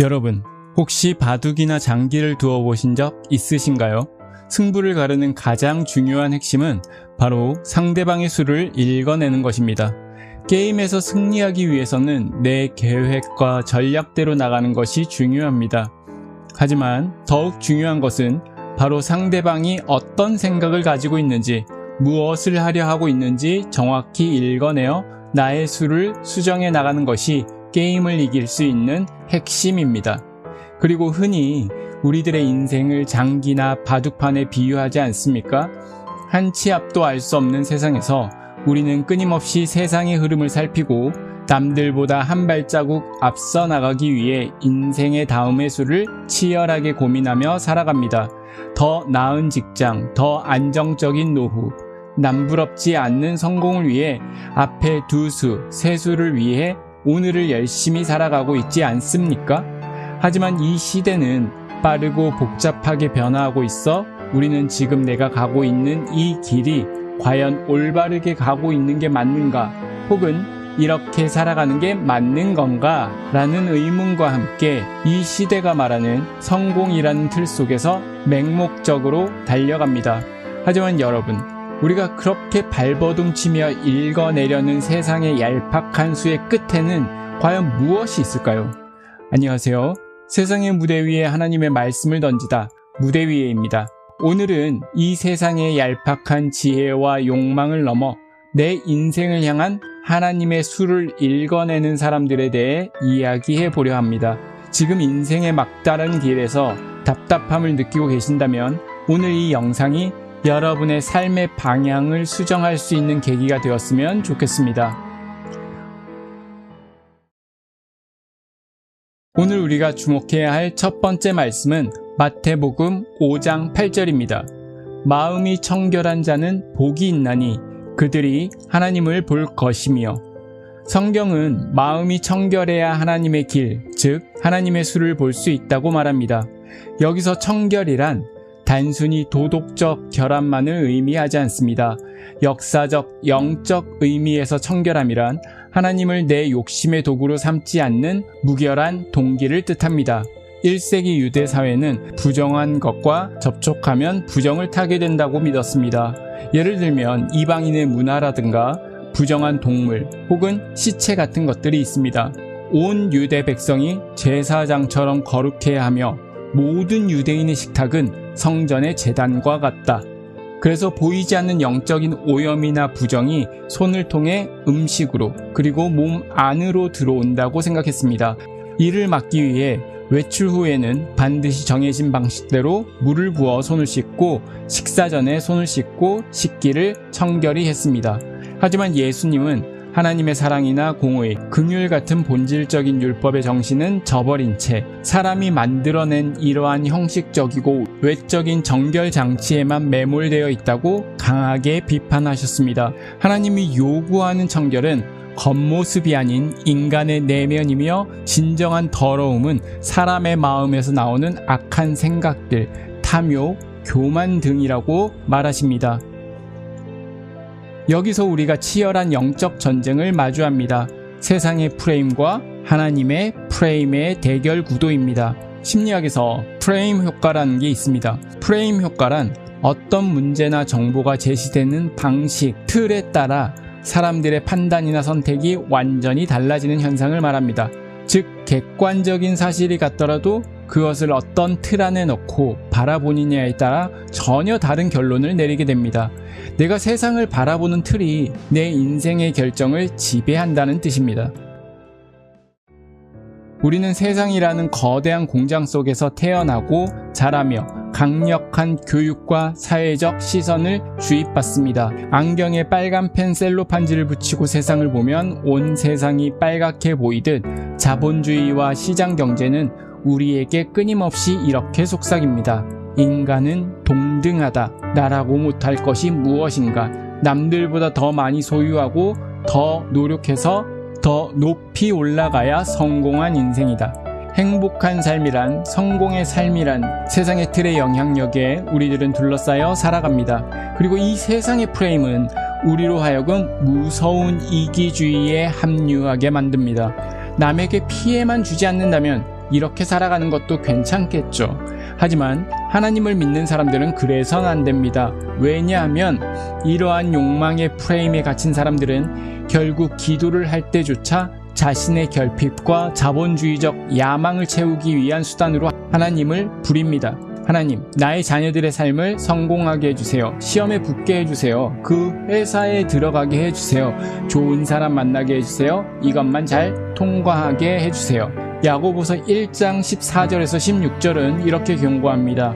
여러분, 혹시 바둑이나 장기를 두어 보신 적 있으신가요? 승부를 가르는 가장 중요한 핵심은 바로 상대방의 수를 읽어내는 것입니다. 게임에서 승리하기 위해서는 내 계획과 전략대로 나가는 것이 중요합니다. 하지만 더욱 중요한 것은 바로 상대방이 어떤 생각을 가지고 있는지, 무엇을 하려 하고 있는지 정확히 읽어내어 나의 수를 수정해 나가는 것이 게임을 이길 수 있는 핵심입니다. 그리고 흔히 우리들의 인생을 장기나 바둑판에 비유하지 않습니까? 한 치 앞도 알 수 없는 세상에서 우리는 끊임없이 세상의 흐름을 살피고 남들보다 한 발자국 앞서 나가기 위해 인생의 다음의 수를 치열하게 고민하며 살아갑니다. 더 나은 직장, 더 안정적인 노후, 남부럽지 않는 성공을 위해 앞에 두 수, 세 수를 위해 오늘을 열심히 살아가고 있지 않습니까? 하지만 이 시대는 빠르고 복잡하게 변화하고 있어 우리는 지금 내가 가고 있는 이 길이 과연 올바르게 가고 있는 게 맞는가, 혹은 이렇게 살아가는 게 맞는 건가? 라는 의문과 함께 이 시대가 말하는 성공이라는 틀 속에서 맹목적으로 달려갑니다. 하지만 여러분, 우리가 그렇게 발버둥치며 읽어내려는 세상의 얄팍한 수의 끝에는 과연 무엇이 있을까요? 안녕하세요. 세상의 무대 위에 하나님의 말씀을 던지다, 무대 위에입니다. 오늘은 이 세상의 얄팍한 지혜와 욕망을 넘어 내 인생을 향한 하나님의 수를 읽어내는 사람들에 대해 이야기해 보려 합니다. 지금 인생의 막다른 길에서 답답함을 느끼고 계신다면 오늘 이 영상이 여러분의 삶의 방향을 수정할 수 있는 계기가 되었으면 좋겠습니다. 오늘 우리가 주목해야 할 첫 번째 말씀은 마태복음 5장 8절입니다. 마음이 청결한 자는 복이 있나니 그들이 하나님을 볼 것이며. 성경은 마음이 청결해야 하나님의 길, 즉 하나님의 수를 볼 수 있다고 말합니다. 여기서 청결이란 단순히 도덕적 결함만을 의미하지 않습니다. 역사적, 영적 의미에서 청결함이란 하나님을 내 욕심의 도구로 삼지 않는 무결한 동기를 뜻합니다. 1세기 유대 사회는 부정한 것과 접촉하면 부정을 타게 된다고 믿었습니다. 예를 들면 이방인의 문화라든가 부정한 동물 혹은 시체 같은 것들이 있습니다. 온 유대 백성이 제사장처럼 거룩해야 하며 모든 유대인의 식탁은 성전의 제단과 같다. 그래서 보이지 않는 영적인 오염이나 부정이 손을 통해 음식으로 그리고 몸 안으로 들어온다고 생각했습니다. 이를 막기 위해 외출 후에는 반드시 정해진 방식대로 물을 부어 손을 씻고 식사 전에 손을 씻고 식기를 청결히 했습니다. 하지만 예수님은 하나님의 사랑이나 공의, 긍휼 같은 본질적인 율법의 정신은 저버린 채 사람이 만들어낸 이러한 형식적이고 외적인 정결 장치에만 매몰되어 있다고 강하게 비판하셨습니다. 하나님이 요구하는 청결은 겉모습이 아닌 인간의 내면이며 진정한 더러움은 사람의 마음에서 나오는 악한 생각들, 탐욕, 교만 등이라고 말하십니다. 여기서 우리가 치열한 영적 전쟁을 마주합니다. 세상의 프레임과 하나님의 프레임의 대결 구도입니다. 심리학에서 프레임 효과라는 게 있습니다. 프레임 효과란 어떤 문제나 정보가 제시되는 방식, 틀에 따라 사람들의 판단이나 선택이 완전히 달라지는 현상을 말합니다. 즉, 객관적인 사실이 같더라도 그것을 어떤 틀 안에 넣고 바라보느냐에 따라 전혀 다른 결론을 내리게 됩니다. 내가 세상을 바라보는 틀이 내 인생의 결정을 지배한다는 뜻입니다. 우리는 세상이라는 거대한 공장 속에서 태어나고 자라며 강력한 교육과 사회적 시선을 주입받습니다. 안경에 빨간 펜 셀로판지를 붙이고 세상을 보면 온 세상이 빨갛게 보이듯 자본주의와 시장 경제는 우리에게 끊임없이 이렇게 속삭입니다. 인간은 동등하다. 나라고 못할 것이 무엇인가. 남들보다 더 많이 소유하고 더 노력해서 더 높이 올라가야 성공한 인생이다. 행복한 삶이란, 성공의 삶이란 세상의 틀의 영향력에 우리들은 둘러싸여 살아갑니다. 그리고 이 세상의 프레임은 우리로 하여금 무서운 이기주의에 합류하게 만듭니다. 남에게 피해만 주지 않는다면 이렇게 살아가는 것도 괜찮겠죠. 하지만 하나님을 믿는 사람들은 그래서는 안 됩니다. 왜냐하면 이러한 욕망의 프레임에 갇힌 사람들은 결국 기도를 할 때조차 자신의 결핍과 자본주의적 야망을 채우기 위한 수단으로 하나님을 부립니다. 하나님, 나의 자녀들의 삶을 성공하게 해주세요. 시험에 붙게 해주세요. 그 회사에 들어가게 해주세요. 좋은 사람 만나게 해주세요. 이것만 잘 통과하게 해주세요. 야고보서 1장 14절에서 16절은 이렇게 경고합니다.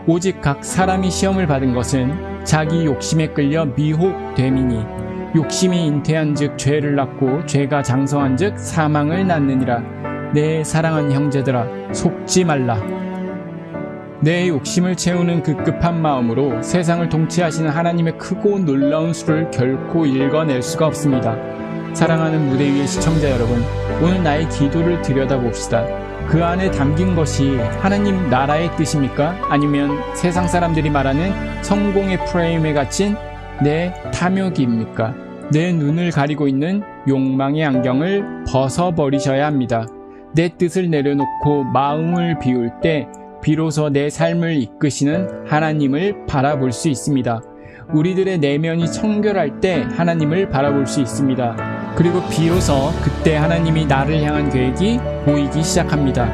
오직 각 사람이 시험을 받은 것은 자기 욕심에 끌려 미혹됨이니 욕심이 잉태한 즉 죄를 낳고 죄가 장성한 즉 사망을 낳느니라. 내 사랑하는 형제들아, 속지 말라. 내 욕심을 채우는 그 급한 마음으로 세상을 통치하시는 하나님의 크고 놀라운 수를 결코 읽어낼 수가 없습니다. 사랑하는 무대 위의 시청자 여러분, 오늘 나의 기도를 들여다봅시다. 그 안에 담긴 것이 하나님 나라의 뜻입니까? 아니면 세상 사람들이 말하는 성공의 프레임에 갇힌 내 탐욕입니까? 내 눈을 가리고 있는 욕망의 안경을 벗어버리셔야 합니다. 내 뜻을 내려놓고 마음을 비울 때 비로소 내 삶을 이끄시는 하나님을 바라볼 수 있습니다. 우리들의 내면이 청결할 때 하나님을 바라볼 수 있습니다. 그리고 비로소 그때 하나님이 나를 향한 계획이 보이기 시작합니다.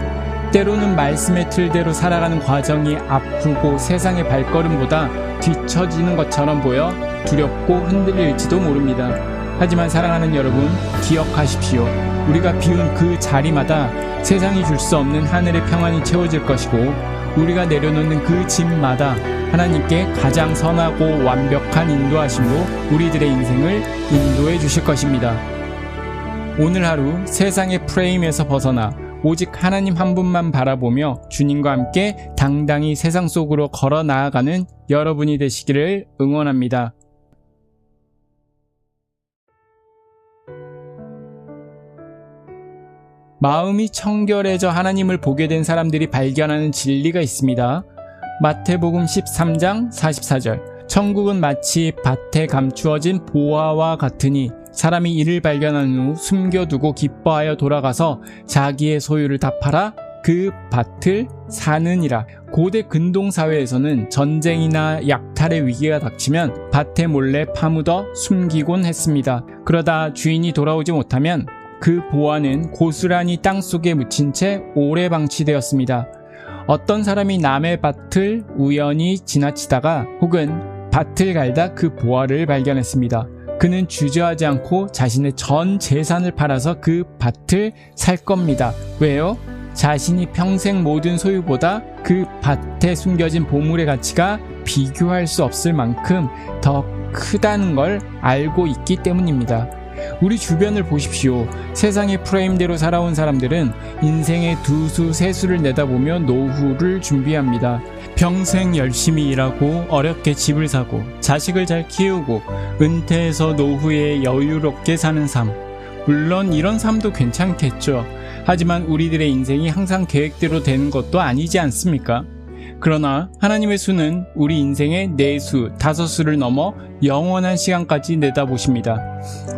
때로는 말씀의 틀대로 살아가는 과정이 아프고 세상의 발걸음보다 뒤처지는 것처럼 보여 두렵고 흔들릴지도 모릅니다. 하지만 사랑하는 여러분, 기억하십시오. 우리가 비운 그 자리마다 세상이 줄 수 없는 하늘의 평안이 채워질 것이고, 우리가 내려놓는 그 짐마다 하나님께 가장 선하고 완벽한 인도하심으로 우리들의 인생을 인도해 주실 것입니다. 오늘 하루 세상의 프레임에서 벗어나 오직 하나님 한 분만 바라보며 주님과 함께 당당히 세상 속으로 걸어 나아가는 여러분이 되시기를 응원합니다. 마음이 청결해져 하나님을 보게 된 사람들이 발견하는 진리가 있습니다. 마태복음 13장 44절. 천국은 마치 밭에 감추어진 보화와 같으니 사람이 이를 발견한 후 숨겨두고 기뻐하여 돌아가서 자기의 소유를 다 팔아 그 밭을 사느니라. 고대 근동사회에서는 전쟁이나 약탈의 위기가 닥치면 밭에 몰래 파묻어 숨기곤 했습니다. 그러다 주인이 돌아오지 못하면 그 보화는 고스란히 땅속에 묻힌 채 오래 방치되었습니다. 어떤 사람이 남의 밭을 우연히 지나치다가 혹은 밭을 갈다 그 보화를 발견했습니다. 그는 주저하지 않고 자신의 전 재산을 팔아서 그 밭을 살 겁니다. 왜요? 자신이 평생 모든 소유보다 그 밭에 숨겨진 보물의 가치가 비교할 수 없을 만큼 더 크다는 걸 알고 있기 때문입니다. 우리 주변을 보십시오. 세상의 프레임대로 살아온 사람들은 인생의 두수 세수를 내다보며 노후를 준비합니다. 평생 열심히 일하고 어렵게 집을 사고 자식을 잘 키우고 은퇴해서 노후에 여유롭게 사는 삶. 물론 이런 삶도 괜찮겠죠. 하지만 우리들의 인생이 항상 계획대로 되는 것도 아니지 않습니까? 그러나 하나님의 수는 우리 인생의 4수, 5수를 넘어 영원한 시간까지 내다보십니다.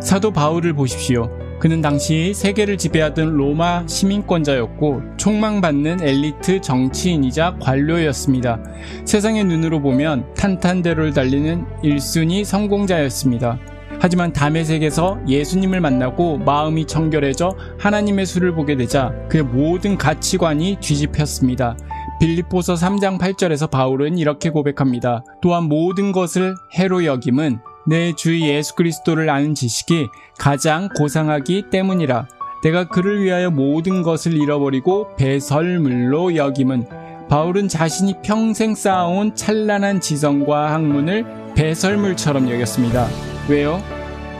사도 바울을 보십시오. 그는 당시 세계를 지배하던 로마 시민권자였고 촉망받는 엘리트 정치인이자 관료였습니다. 세상의 눈으로 보면 탄탄대로를 달리는 1순위 성공자였습니다. 하지만 다메섹에서 예수님을 만나고 마음이 청결해져 하나님의 수를 보게 되자 그의 모든 가치관이 뒤집혔습니다. 빌립보서 3장 8절에서 바울은 이렇게 고백합니다. 또한 모든 것을 해로 여김은 내 주 예수 그리스도를 아는 지식이 가장 고상하기 때문이라. 내가 그를 위하여 모든 것을 잃어버리고 배설물로 여김은. 바울은 자신이 평생 쌓아온 찬란한 지성과 학문을 배설물처럼 여겼습니다. 왜요?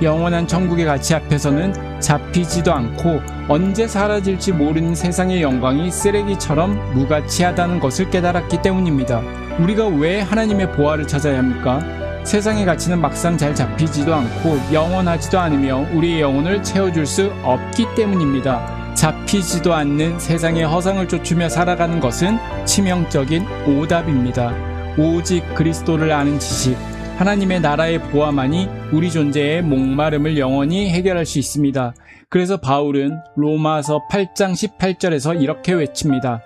영원한 천국의 가치 앞에서는 잡히지도 않고 언제 사라질지 모르는 세상의 영광이 쓰레기처럼 무가치하다는 것을 깨달았기 때문입니다. 우리가 왜 하나님의 보화를 찾아야 합니까? 세상의 가치는 막상 잘 잡히지도 않고 영원하지도 않으며 우리의 영혼을 채워줄 수 없기 때문입니다. 잡히지도 않는 세상의 허상을 쫓으며 살아가는 것은 치명적인 오답입니다. 오직 그리스도를 아는 지식, 하나님의 나라의 보화만이 우리 존재의 목마름을 영원히 해결할 수 있습니다. 그래서 바울은 로마서 8장 18절에서 이렇게 외칩니다.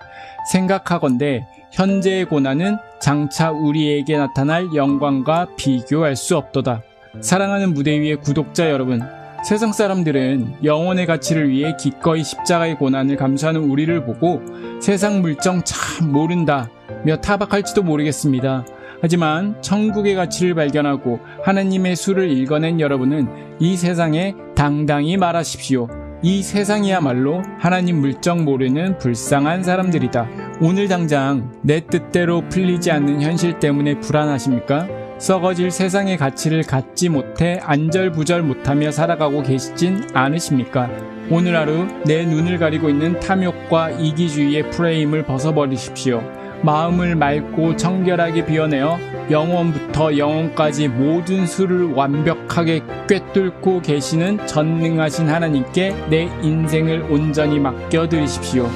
생각하건대 현재의 고난은 장차 우리에게 나타날 영광과 비교할 수 없도다. 사랑하는 무대 위의 구독자 여러분, 세상 사람들은 영혼의 가치를 위해 기꺼이 십자가의 고난을 감수하는 우리를 보고 세상 물정 참 모른다며 타박할지도 모르겠습니다. 하지만 천국의 가치를 발견하고 하나님의 수를 읽어낸 여러분은 이 세상에 당당히 말하십시오. 이 세상이야말로 하나님 물정 모르는 불쌍한 사람들이다. 오늘 당장 내 뜻대로 풀리지 않는 현실 때문에 불안하십니까? 썩어질 세상의 가치를 갖지 못해 안절부절 못하며 살아가고 계시진 않으십니까? 오늘 하루 내 눈을 가리고 있는 탐욕과 이기주의의 프레임을 벗어버리십시오. 마음을 맑고 청결하게 비워내어 영원부터 영원까지 모든 수를 완벽하게 꿰뚫고 계시는 전능하신 하나님께 내 인생을 온전히 맡겨드리십시오.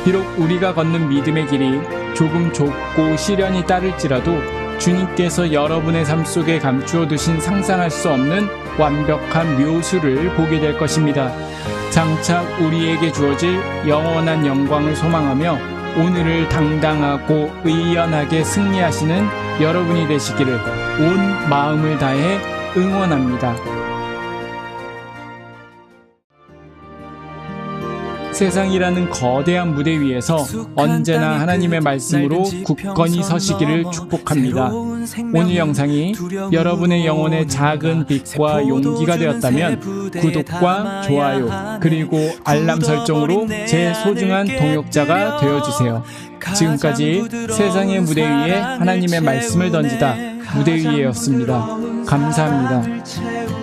비록 우리가 걷는 믿음의 길이 조금 좁고 시련이 따를지라도 주님께서 여러분의 삶 속에 감추어 두신 상상할 수 없는 완벽한 묘수를 보게 될 것입니다. 장차 우리에게 주어질 영원한 영광을 소망하며 오늘을 당당하고 의연하게 승리하시는 여러분이 되시기를 온 마음을 다해 응원합니다. 세상이라는 거대한 무대 위에서 언제나 하나님의 말씀으로 굳건히 서시기를 축복합니다. 오늘 영상이 여러분의 영혼의 작은 빛과 용기가 되었다면 구독과 좋아요 그리고 알람 설정으로 제 소중한 동역자가 되어주세요. 지금까지 세상의 무대 위에 하나님의 말씀을 던지다 무대 위에였습니다. 감사합니다.